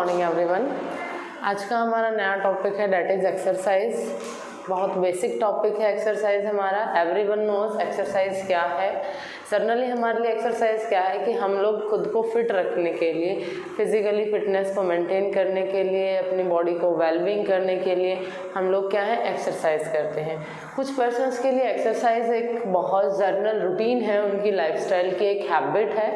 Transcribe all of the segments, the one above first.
Morning everyone. आज का हमारा नया टॉपिक है दैट इज़ एक्सरसाइज। बहुत बेसिक टॉपिक है एक्सरसाइज हमारा। एवरीवन नोज एक्सरसाइज क्या है। जनरली हमारे लिए एक्सरसाइज क्या है कि हम लोग खुद को फिट रखने के लिए, फिजिकली फिटनेस को मेंटेन करने के लिए, अपनी बॉडी को वेलबींग करने के लिए हम लोग क्या है एक्सरसाइज करते हैं। कुछ पर्सन्स के लिए एक्सरसाइज एक बहुत जर्नल रूटीन है, उनकी लाइफस्टाइल की एक हैबिट है,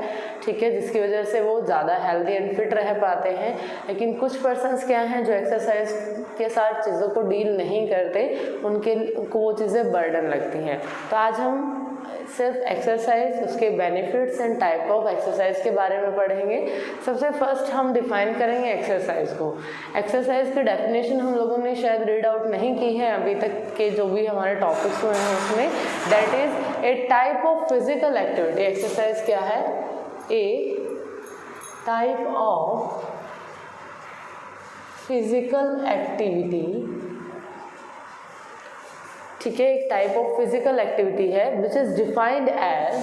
ठीक है, जिसकी वजह से वो ज़्यादा हेल्दी एंड फिट रह पाते हैं। लेकिन कुछ पर्सन्स क्या हैं जो एक्सरसाइज के साथ चीज़ों को डील नहीं करते, उनको वो चीज़ें बर्डन लगती हैं। तो आज हम सिर्फ एक्सरसाइज, उसके benefits and type of exercise के बारे में पढ़ेंगे। सबसे फर्स्ट हम डिफाइन करेंगे एक्सरसाइज को। एक्सरसाइज की डेफिनेशन हम लोगों ने शायद रीड आउट नहीं की है अभी तक के जो भी हमारे टॉपिक्स हुए हैं उसमें। That is a type of physical activity. Exercise क्या है? A type of physical activity, ठीक है, एक टाइप ऑफ फिजिकल एक्टिविटी है which is defined as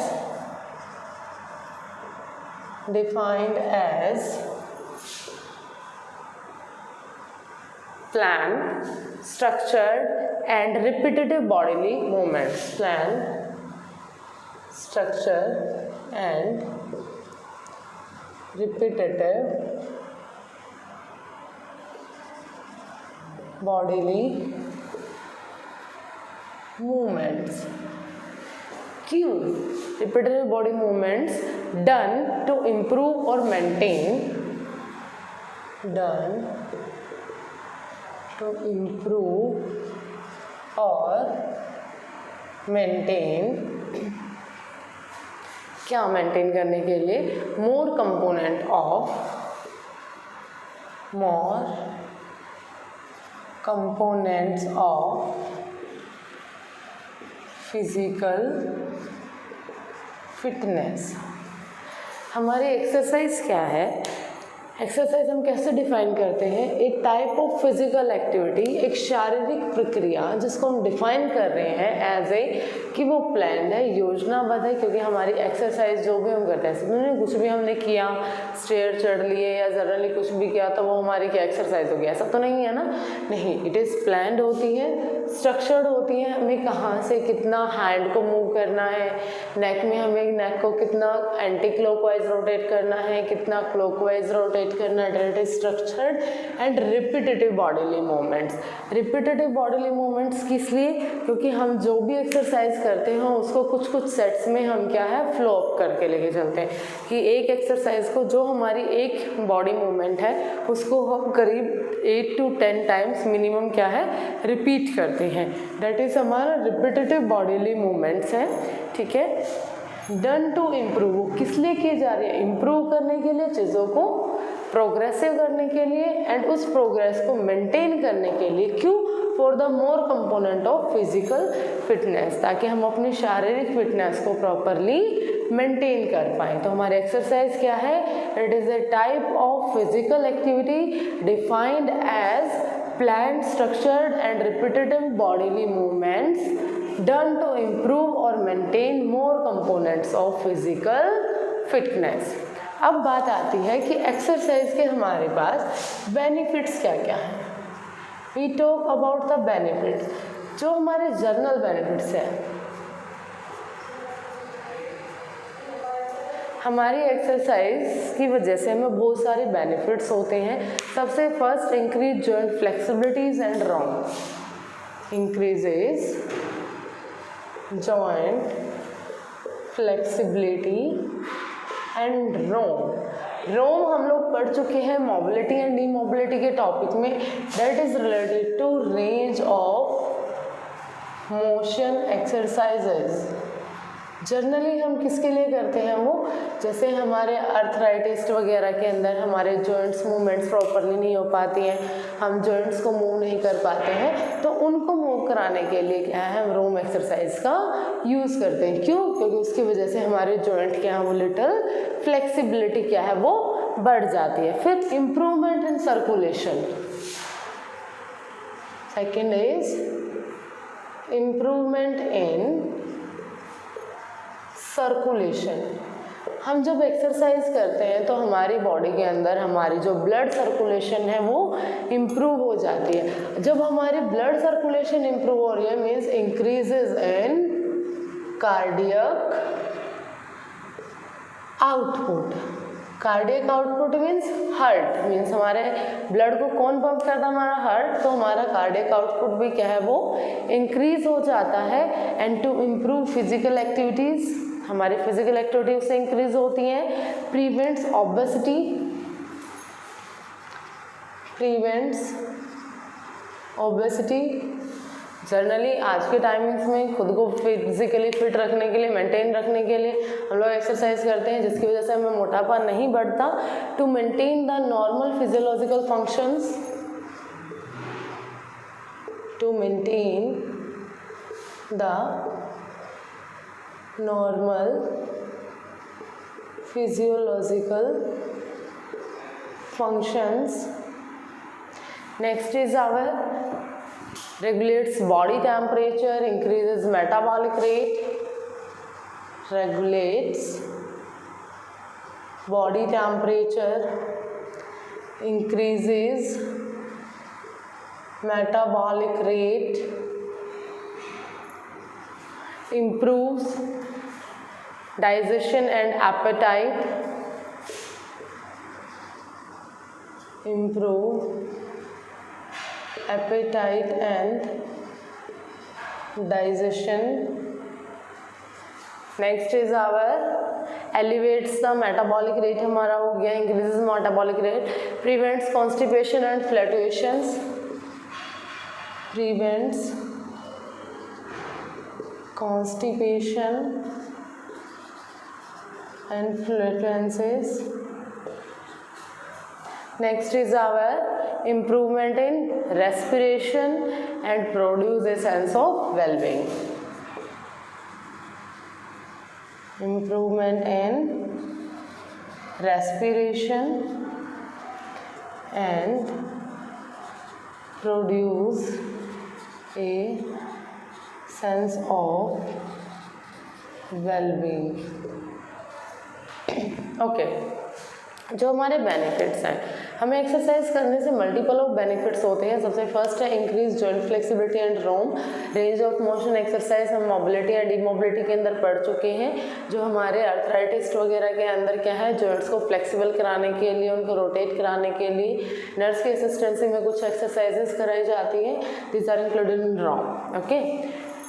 plan, structured and repetitive bodily movements. Plan, structured and repetitive bodily movements. क्यों? Repetitive body movements done to improve or maintain, done to improve or maintain, क्या maintain करने के लिए? more components of physical fitness. हमारी exercise क्या है? Exercise हम कैसे डिफाइन करते हैं? एक टाइप ऑफ फिजिकल एक्टिविटी, एक शारीरिक प्रक्रिया जिसको हम डिफाइन कर रहे हैं एज ए कि वो प्लान है, योजनाबद्ध है। क्योंकि हमारी एक्सरसाइज जो भी हम करते हैं, समझे, कुछ भी हमने किया, स्टेयर चढ़ लिए या जनरली कुछ भी किया तो वो हमारी क्या एक्सरसाइज हो गया? ऐसा तो नहीं है ना। नहीं, इट इज़ प्लान्ड होती है, स्ट्रक्चर्ड होती है। हमें कहाँ से कितना हैंड को मूव करना है, नेक में हमें नेक को कितना एंटी क्लॉकवाइज रोटेट करना है, कितना क्लॉकवाइज रोटेट करना। That is structured and repetitive bodily movements. Repetitive bodily movements किस लिए? क्योंकि हम जो भी एक्सरसाइज करते हैं उसको कुछ कुछ सेट्स में हम क्या है फ्लो अप करके लेके चलते हैं कि एक एक्सरसाइज को, जो हमारी एक बॉडी मूवमेंट है, उसको हम करीब 8 to 10 टाइम्स मिनिमम क्या है रिपीट करते हैं। डेट इज हमारा रिपीटेटिव बॉडीली मूवमेंट्स है, ठीक है। डन टू इम्प्रूव, किस लिए की जा रही है? इम्प्रूव करने के लिए, चीज़ों को प्रोग्रेसिव करने के लिए एंड उस प्रोग्रेस को मेंटेन करने के लिए। क्यों? For the more component of physical fitness, ताकि हम अपनी शारीरिक फिटनेस को प्रॉपरली मेंटेन कर पाएँ। तो हमारी एक्सरसाइज क्या है? It is a type of physical activity defined as planned, structured and repetitive bodily movements done to improve or maintain more components of physical fitness. अब बात आती है कि एक्सरसाइज के हमारे पास बेनिफिट्स क्या क्या हैं। We talk about the benefits, जो हमारे जनरल बेनिफिट्स हैं। हमारी एक्सरसाइज की वजह से हमें बहुत सारे बेनिफिट्स होते हैं। सबसे first, increase joint flexibilities and ROM. Increases joint flexibility and ROM हम लोग पढ़ चुके हैं मोबिलिटी एंड डीमोबिलिटी के टॉपिक में। That is related to range of motion exercises. Generally हम किसके लिए करते हैं? वो जैसे हमारे अर्थराइटिस्ट वगैरह के अंदर हमारे जॉइंट्स मूवमेंट्स प्रॉपरली नहीं हो पाती हैं, हम जॉइंट्स को मूव नहीं कर पाते हैं, तो उनको मूव कराने के लिए क्या है, हम रोम एक्सरसाइज का यूज़ करते हैं। क्यों? क्योंकि उसकी वजह से हमारे जॉइंट क्या है वो लिटल फ्लेक्सिबिलिटी क्या है वो बढ़ जाती है। फिर improvement in circulation. Second is improvement in circulation. हम जब एक्सरसाइज करते हैं तो हमारी बॉडी के अंदर हमारी जो ब्लड सर्कुलेशन है वो इम्प्रूव हो जाती है। जब हमारी ब्लड सर्कुलेशन इम्प्रूव हो रही है मीन्स इंक्रीजेज इन cardiac output. Cardiac output means heart, means हमारे ब्लड को कौन पंप करता है, हमारा हार्ट। तो हमारा कार्डियक आउटपुट भी क्या है वो इंक्रीज हो जाता है। And to improve physical activities, हमारी फिजिकल एक्टिविटी उससे इंक्रीज होती हैं। Prevents obesity, prevents obesity. Generally आज के टाइमिंग्स में खुद को फिजिकली फिट रखने के लिए, मेंटेन रखने के लिए हम लोग एक्सरसाइज करते हैं, जिसकी वजह से हमें मोटापा नहीं बढ़ता। To maintain the normal physiological functions, to maintain the normal physiological functions. Next is our regulates body temperature, increases metabolic rate, regulates body temperature, increases metabolic rate, improves digestion and appetite, improve appetite and digestion. Next is our elevates the metabolic rate, हमारा हो गया increases metabolic rate, prevents constipation and flatulations, prevents constipation and flatulencies. Next is our improvement in respiration and produce a sense of well-being. Improvement in respiration and produce a sense of well-being. Okay. जो हमारे benefits हैं, हमें exercise करने से multiple of benefits होते हैं। सबसे first है increase joint flexibility and ROM range of motion exercise. हम मोबिलिटी या डीमोबिलिटी के अंदर पढ़ चुके हैं, जो हमारे अर्थराइटिस्ट वगैरह के अंदर क्या है, जॉइंट्स को फ्लेक्सिबल कराने के लिए, उनको रोटेट कराने के लिए नर्स की असिस्टेंसी में कुछ एक्सरसाइजेस कराई जाती हैं। This are included in ROM. Okay,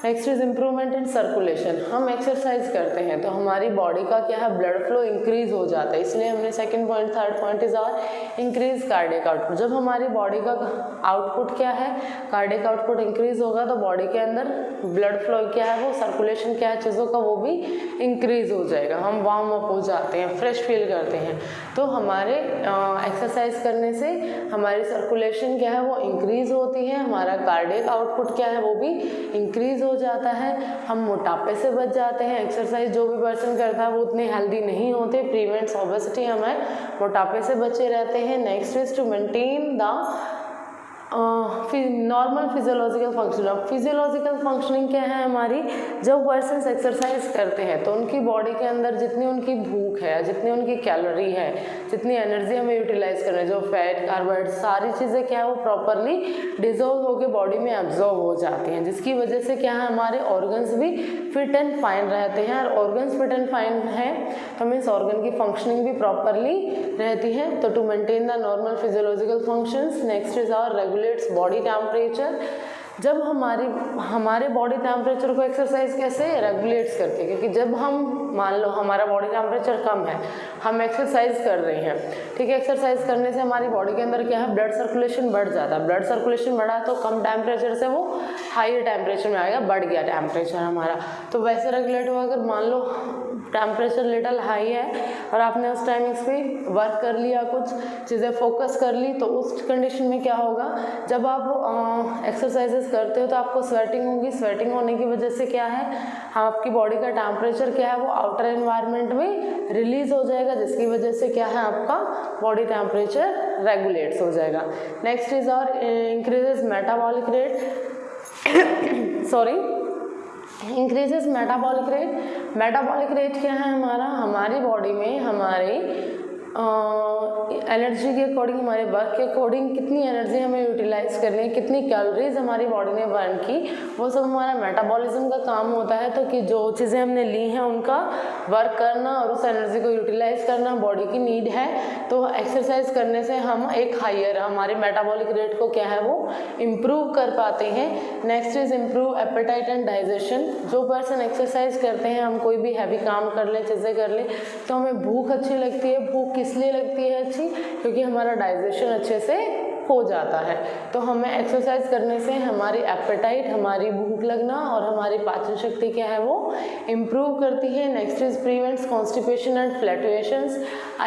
next is improvement in circulation. हम एक्सरसाइज करते हैं तो हमारी बॉडी का क्या है, ब्लड फ्लो इंक्रीज हो जाता है। इसलिए हमने second point, third point is our increase cardiac output. जब हमारी बॉडी का आउटपुट क्या है, कार्डियक आउटपुट इंक्रीज होगा तो बॉडी के अंदर ब्लड फ्लो क्या है, वो सर्कुलेशन क्या है चीज़ों का, वो भी इंक्रीज हो जाएगा। हम वार्म अप हो जाते हैं, फ्रेश फील करते हैं। तो हमारे एक्सरसाइज करने से हमारी सर्कुलेशन क्या है वो इंक्रीज होती है, हमारा कार्डियक आउटपुट क्या है वो भी इंक्रीज हो जाता है, हम मोटापे से बच जाते हैं। एक्सरसाइज जो भी पर्सन करता है वो उतने हेल्दी नहीं होते। प्रिवेंट्स ओबेसिटी, हमें मोटापे से बचे रहते हैं। Next is to maintain the normal physiological function. अब फिजियोलॉजिकल फंक्शनिंग क्या है हमारी, जब पर्सन एक्सरसाइज करते हैं तो उनकी बॉडी के अंदर जितनी उनकी भूख है, जितनी उनकी कैलोरी है, जितनी एनर्जी हमें यूटिलाइज करना है, जो फैट, कार्बोहाइड्रेट, सारी चीज़ें क्या है वो प्रॉपरली डिजोल्व होकर बॉडी में एब्जॉर्ब हो जाती हैं, जिसकी वजह से क्या है हमारे ऑर्गन्स भी फिट एंड फाइन रहते हैं। और ऑर्गन्स फिट एंड फाइन है तो मीन्स ऑर्गन की फंक्शनिंग भी प्रॉपरली रहती है। तो to maintain the normal physiological functions, next is our regulates body temperature. जब हमारे बॉडी टेम्परेचर को एक्सरसाइज कैसे रेगुलेट्स करती है, क्योंकि जब हम मान लो हमारा बॉडी टेम्परेचर कम है, हम एक्सरसाइज कर रहे हैं, ठीक है, एक्सरसाइज करने से हमारी बॉडी के अंदर क्या है, ब्लड सर्कुलेशन बढ़ जाता है। ब्लड सर्कुलेशन बढ़ा तो कम टेम्परेचर से वो हायर टेम्परेचर में आएगा, बढ़ गया टेम्परेचर हमारा, तो वैसे रेगुलेट हुआ। अगर मान लो टेम्परेचर लिटल हाई है और आपने उस टाइमिंग्स पे वर्क कर लिया, कुछ चीज़ें फोकस कर ली, तो उस कंडीशन में क्या होगा, जब आप एक्सरसाइजेस करते हो तो आपको स्वेटिंग होगी। स्वेटिंग होने की वजह से क्या है, आपकी बॉडी का टेम्परेचर क्या है वो आउटर एनवायरनमेंट में रिलीज हो जाएगा, जिसकी वजह से क्या है आपका बॉडी टेम्परेचर रेगुलेट्स हो जाएगा। नेक्स्ट इज और increases metabolic rate sorry increases metabolic rate. Metabolic rate क्या है हमारा, हमारी बॉडी में हमारे एनर्जी के अकॉर्डिंग, हमारे वर्क के अकॉर्डिंग कितनी एनर्जी हमें यूटिलाइज करनी है, कितनी कैलोरीज हमारी बॉडी ने बर्न की, वो सब हमारा मेटाबॉलिज्म का काम होता है। तो कि जो चीज़ें हमने ली हैं उनका वर्क करना और उस एनर्जी को यूटिलाइज करना बॉडी की नीड है। तो एक्सरसाइज करने से हम एक हायर हमारे मेटाबॉलिक रेट को क्या है वो इम्प्रूव कर पाते हैं। Next is improve appetite and digestion. जो पर्सन एक्सरसाइज करते हैं, हम कोई भी हैवी काम कर लें, चीज़ें कर लें, तो हमें भूख अच्छी लगती है। भूख इसलिए लगती है अच्छी क्योंकि हमारा डाइजेशन अच्छे से हो जाता है। तो हमें एक्सरसाइज करने से हमारी एपेटाइट, हमारी भूख लगना और हमारी पाचन शक्ति क्या है वो इम्प्रूव करती है। Next is prevents constipation and flatulence.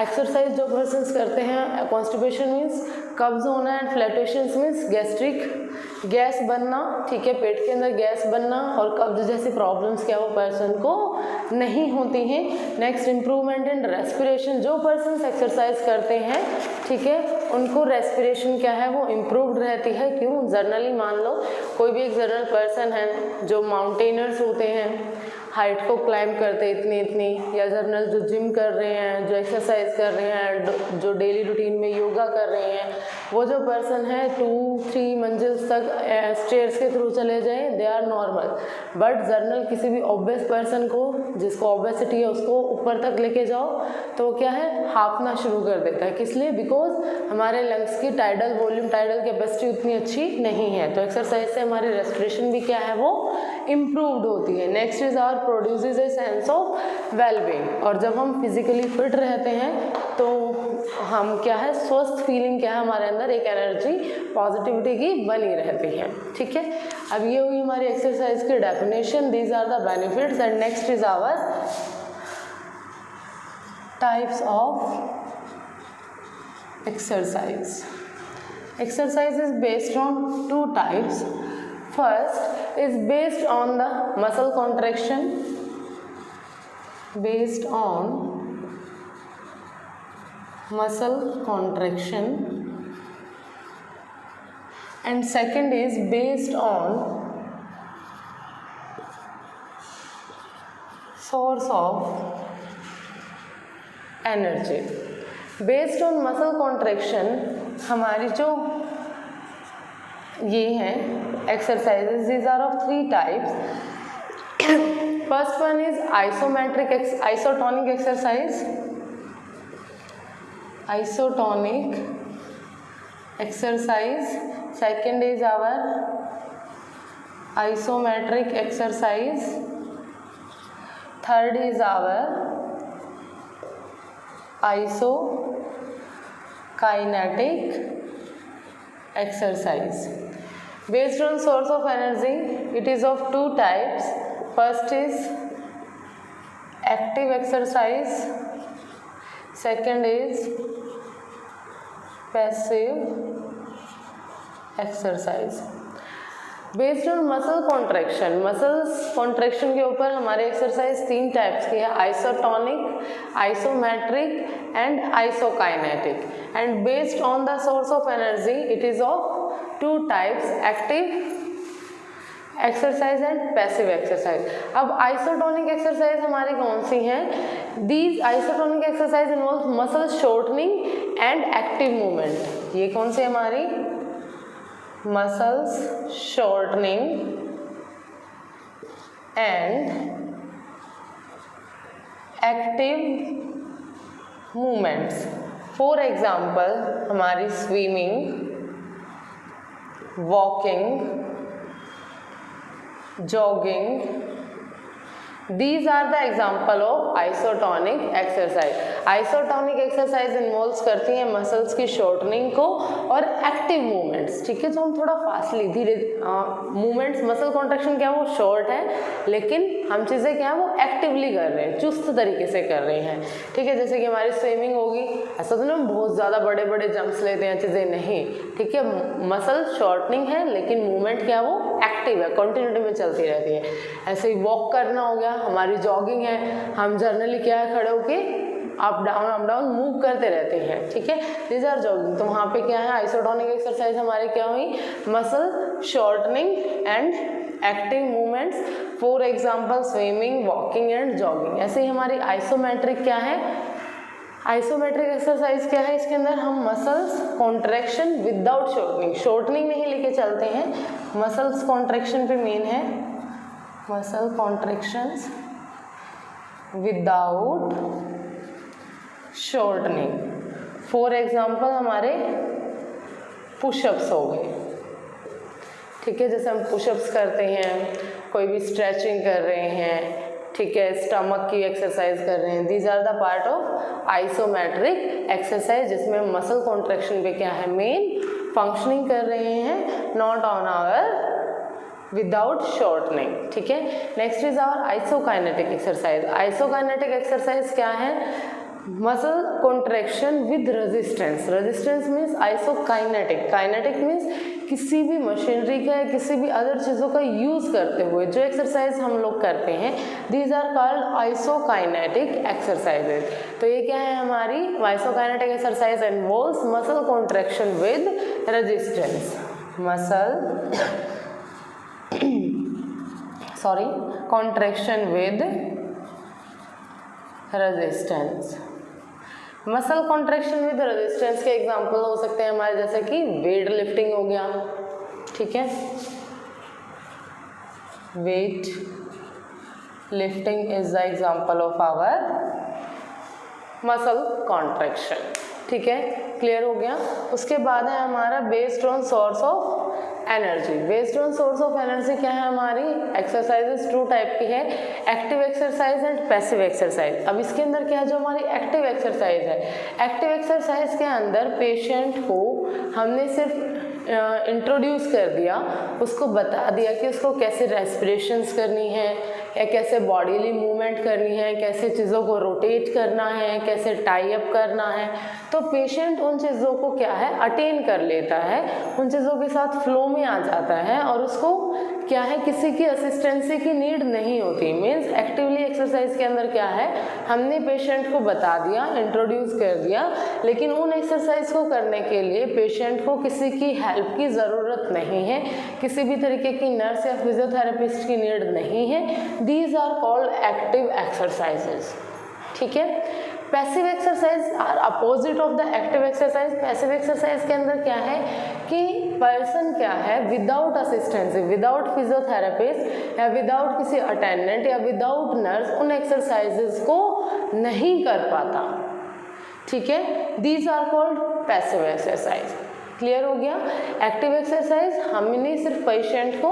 Exercise जो पर्सन्स करते हैं, कॉन्स्टिपेशन मीन्स कब्ज होना and flatulence means gastric, gas बनना, ठीक है, पेट के अंदर गैस बनना और कब्ज जैसी प्रॉब्लम्स क्या वो पर्सन को नहीं होती हैं। Next improvement in respiration. जो पर्सन्स एक्सरसाइज करते हैं, ठीक है, उनको रेस्पिरेशन क्या है वो इम्प्रूव्ड रहती है। क्यों? जनरली मान लो कोई भी एक जनरल पर्सन है, जो माउंटेनर्स होते हैं, हाइट को क्लाइंब करते इतनी, या जनरल जो जिम कर रहे हैं, जो एक्सरसाइज कर रहे हैं, जो डेली रूटीन में योगा कर रहे हैं, वो जो पर्सन है 2-3 मंजिल्स तक स्टेयर्स के थ्रू चले जाएं, they are normal. But general किसी भी ओबेस पर्सन को, जिसको ओबेसिटी है, उसको ऊपर तक लेके जाओ तो क्या है, हाँफना शुरू कर देता है। किस लिए? बिकॉज हमारे लंग्स की टाइडल वॉल्यूम, टाइडल कैपेसिटी उतनी अच्छी नहीं है। तो एक्सरसाइज से हमारी रेस्पिरेशन भी क्या है वो इम्प्रूव्ड होती है। Next is our produces a sense of wellbeing. और जब हम फिजिकली फिट रहते हैं तो हम क्या है, स्वस्थ फीलिंग क्या है हमारे अंदर, एक एनर्जी पॉजिटिविटी की बनी रहती है। ठीक है, अब ये हुई हमारी एक्सरसाइज की definition. These are the benefits and next is our types of exercise. Exercise is based on 2 types. First is based on the muscle contraction, based on muscle contraction, and second is based on source of energy. Based on muscle contraction, हमारी जो ये हैं exercises, these are of 3 types. First one is isometric isotonic exercise, isotonic exercise. Second is our isometric exercise. Third is our isokinetic exercise. Based on source of energy, it is of 2 types. First is active exercise, second is passive exercise. Based on muscle contraction, muscles contraction के ऊपर हमारे exercise 3 types की है, isotonic, isometric and isokinetic. And based on the source of energy it is of 2 types, active exercise and passive exercise. अब isotonic exercise हमारी कौन सी हैं? These isotonic exercise involve muscle shortening and active movement. ये कौन सी हमारी? muscles shortening and active movements. For example, हमारी swimming, walking, jogging, these are the example of isotonic exercise. Isotonic exercise involve करती हैं muscles की शॉर्टनिंग को और active movements. ठीक है, तो हम थोड़ा फास्टली धीरे मूवमेंट्स, मसल कॉन्ट्रैक्शन क्या है वो शॉर्ट है, लेकिन हम चीज़ें क्या है वो एक्टिवली कर रहे हैं, चुस्त तरीके से कर रहे हैं। ठीक है, जैसे कि हमारी स्विमिंग होगी, ऐसा तो नहीं बहुत ज़्यादा बड़े बड़े जंप्स लेते हैं, चीज़ें नहीं। ठीक है, मसल शॉर्टनिंग है लेकिन मूवमेंट क्या वो एक्टिव है, कंटिन्यूटी में चलती रहती है। ऐसे ही वॉक करना हो गया, हमारी जॉगिंग है, हम जर्नली क्या है खड़े होके अप डाउन मूव करते रहते हैं। ठीक है, दिस आर जॉगिंग। तो वहाँ पे क्या है, आइसोटोनिक एक्सरसाइज हमारे क्या हुई, muscle shortening and active movements, for example swimming, walking and jogging. ऐसे ही हमारी आइसोमेट्रिक क्या है, आइसोमेट्रिक एक्सरसाइज क्या है, इसके अंदर हम muscles contraction without shortening, shortening नहीं लेके चलते हैं, मसल्स कॉन्ट्रैक्शन पे मेन है, muscle contractions without shortening. For example हमारे पुशअप्स हो गए, ठीक है, जैसे हम पुशअप्स करते हैं, कोई भी स्ट्रेचिंग कर रहे हैं, ठीक है, स्टमक की एक्सरसाइज कर रहे हैं, these are the part of isometric exercise, जिसमें मसल कॉन्ट्रैक्शन पे क्या है मेन फंक्शनिंग कर रहे हैं, not on our without shortening, ठीक है। Next is our isokinetic exercise. Isokinetic exercise क्या है, muscle contraction with resistance, resistance means isokinetic, kinetic means किसी भी मशीनरी का या किसी भी अदर चीज़ों का यूज़ करते हुए जो एक्सरसाइज हम लोग करते हैं, these are called isokinetic exercises. तो ये क्या है हमारी isokinetic exercise involves muscle contraction with resistance, muscle contraction with resistance. Muscle contraction with resistance के एग्जांपल हो सकते हैं हमारे, जैसे कि वेट लिफ्टिंग हो गया, ठीक है, weight lifting is the example of our muscle contraction, ठीक है, क्लियर हो गया। उसके बाद है हमारा based on source of energy. Based on source of energy क्या है हमारी, एक्सरसाइजेस टू टाइप की है, active exercise and passive exercise. अब इसके अंदर क्या है, जो हमारी एक्टिव एक्सरसाइज है, एक्टिव एक्सरसाइज के अंदर पेशेंट को हमने सिर्फ इंट्रोड्यूस कर दिया, उसको बता दिया कि उसको कैसे रेस्पिरेशंस करनी है या कैसे बॉडीली मूवमेंट करनी है, कैसे चीज़ों को रोटेट करना है, कैसे टाई अप करना है, तो पेशेंट उन चीज़ों को क्या है अटेन कर लेता है, उन चीज़ों के साथ फ्लो में आ जाता है और उसको क्या है किसी की असिस्टेंसी की नीड नहीं होती। मीन्स एक्टिवली एक्सरसाइज के अंदर क्या है, हमने पेशेंट को बता दिया, इंट्रोड्यूस कर दिया, लेकिन उन एक्सरसाइज को करने के लिए पेशेंट को किसी की हेल्प की ज़रूरत नहीं है, किसी भी तरीके की नर्स या फिजियोथेरेपिस्ट की नीड नहीं है। These are called active exercises, ठीक है। Passive exercise are opposite of the active exercise. Passive exercise के अंदर क्या है कि पर्सन क्या है विदाउट असिस्टेंसी, विदाउट फिजियोथेरेपिस्ट या विदाउट किसी अटेंडेंट या विदाउट नर्स उन एक्सरसाइजेज को नहीं कर पाता, ठीक है। These are called passive exercise. Clear हो गया। एक्टिव एक्सरसाइज हमने सिर्फ पेशेंट को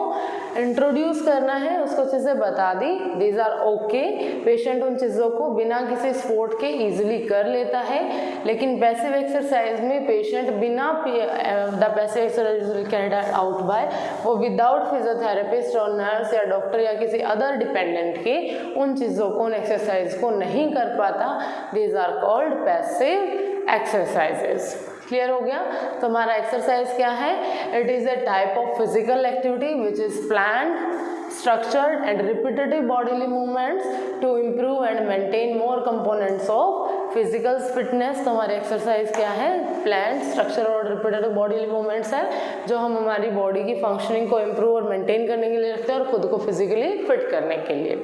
इंट्रोड्यूस करना है, उसको चीज़ें बता दी, दीज आर ओके, पेशेंट उन चीज़ों को बिना किसी सपोर्ट के इजीली कर लेता है। लेकिन पैसिव एक्सरसाइज में पेशेंट बिना the passive exercise carried out by वो विदाउट फिजियोथेरेपिस्ट और नर्स या डॉक्टर या किसी अदर डिपेंडेंट के उन चीज़ों को, उन एक्सरसाइज को नहीं कर पाता। These are called passive exercises. Clear हो गया। तो हमारा एक्सरसाइज क्या है, it is a type of physical activity which is planned, structured and repetitive bodily movements to improve and maintain more components of physical fitness। तो हमारे exercise क्या है, प्लान्ड, स्ट्रक्चर और रिपीटेटिव बॉडीली मूवमेंट्स है जो हम हमारी बॉडी की फंक्शनिंग को इम्प्रूव और मेंटेन करने के लिए रखते हैं और खुद को फिजिकली फिट करने के लिए।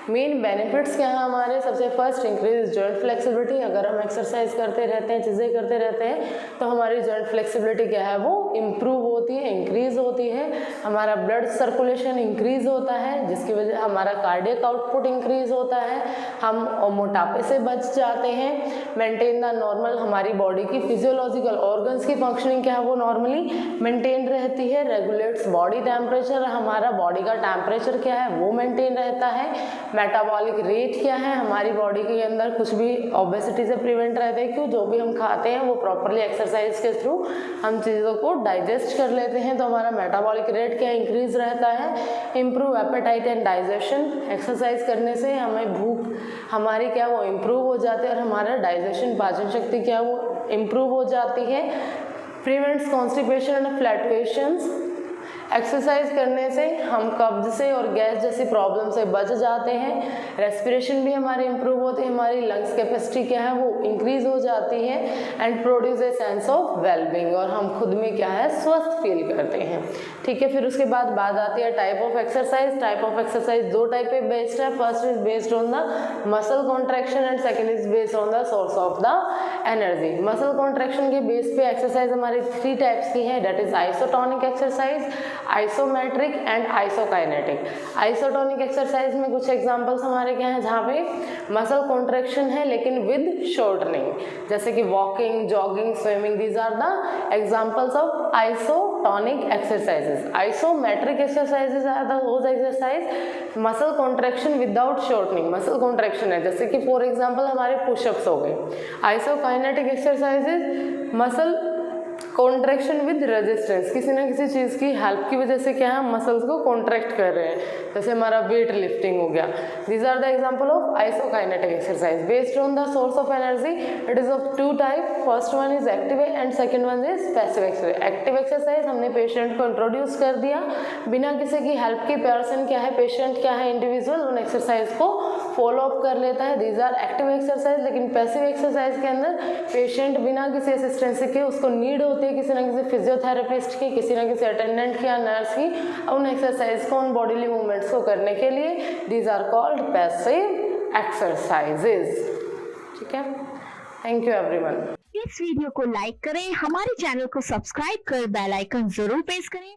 मेन बेनिफिट्स क्या है हमारे, सबसे फर्स्ट इंक्रीज जॉइंट फ्लेक्सिबिलिटी। अगर हम एक्सरसाइज करते रहते हैं, चीज़ें करते रहते हैं तो हमारी जॉइंट फ्लेक्सिबिलिटी क्या है वो इम्प्रूव होती है, इंक्रीज होती है। हमारा ब्लड सर्कुलेशन इंक्रीज होता है जिसकी वजह हमारा कार्डियक आउटपुट इंक्रीज होता है, हम मोटापे से बच जाते हैं। मेंटेन द नॉर्मल, हमारी बॉडी की फिजियोलॉजिकल ऑर्गन्स की फंक्शनिंग क्या है वो नॉर्मली मेंटेन रहती है। रेगुलेट्स बॉडी टेम्परेचर, हमारा बॉडी का टेम्परेचर क्या है वो मेंटेन रहता है। मेटाबॉलिक रेट क्या है, हमारी बॉडी के अंदर कुछ भी ओबेसिटी से प्रिवेंट रहते हैं, क्यों, जो भी हम खाते हैं वो प्रॉपरली एक्सरसाइज के थ्रू हम चीज़ों को डाइजेस्ट कर लेते हैं, तो हमारा मेटाबॉलिक रेट क्या इंक्रीज रहता है। Improve appetite and digestion, exercise करने से हमें भूख हमारी क्या वो इम्प्रूव हो जाती है और हमारा डाइजेशन, पाचन शक्ति क्या वो इम्प्रूव हो जाती है। Prevents constipation and flatulence, exercise करने से हम कब्ज से और गैस जैसी प्रॉब्लम से बच जाते हैं, रेस्पिरेशन भी हमारी इंप्रूव होती है, हमारी लंग्स कैपेसिटी क्या है वो इंक्रीज हो जाती है and produce a sense of wellbeing, और हम खुद में क्या है स्वस्थ फील करते हैं। ठीक है, फिर उसके बाद बात आती है type of exercise. Type of exercise दो टाइप पे बेस्ड है, first is based on the muscle contraction and second is based on the source of the energy. Muscle contraction के बेस पे एक्सरसाइज हमारी 3 टाइप्स की है, that is isotonic exercise, isometric and isokinetic. Isotonic exercise में कुछ examples हमारे क्या हैं जहाँ पे मसल कॉन्ट्रैक्शन है लेकिन विद शॉर्टनिंग, जैसे कि walking, jogging, swimming, these are the examples of isotonic exercises. Isometric exercises are those exercise muscle contraction without shortening, muscle contraction है, जैसे कि फॉर एग्जांपल हमारे पुशअप्स हो गए। Isokinetic exercises muscle contraction with resistance, किसी ना किसी चीज़ की हेल्प की वजह से क्या है मसल्स को कॉन्ट्रैक्ट कर रहे हैं, जैसे हमारा वेट लिफ्टिंग हो गया। These are the example of isokinetic exercise based on the source of energy. It is of 2 type, first one is active and second one is passive exercise. Active exercise हमने patient को introduce कर दिया, बिना किसी की help के person क्या है, पेशेंट क्या है, इंडिविजुअल उन एक्सरसाइज को फॉलो अप कर लेता है, दीज आर एक्टिव एक्सरसाइज। लेकिन पैसिव एक्सरसाइज के अंदर पेशेंट बिना किसी असिस्टेंस के उसको नीड होती है किसी ना किसी फिजियोथेरेपिस्ट की, किसी ना किसी अटेंडेंट की या नर्स की, उन एक्सरसाइज को, उन बॉडीली मूवमेंट्स को करने के लिए, these are called passive exercises. ठीक है, थैंक यू एवरीवन। इस वीडियो को लाइक करें, हमारे चैनल को सब्सक्राइब कर बेल आइकन जरूर प्रेस करें।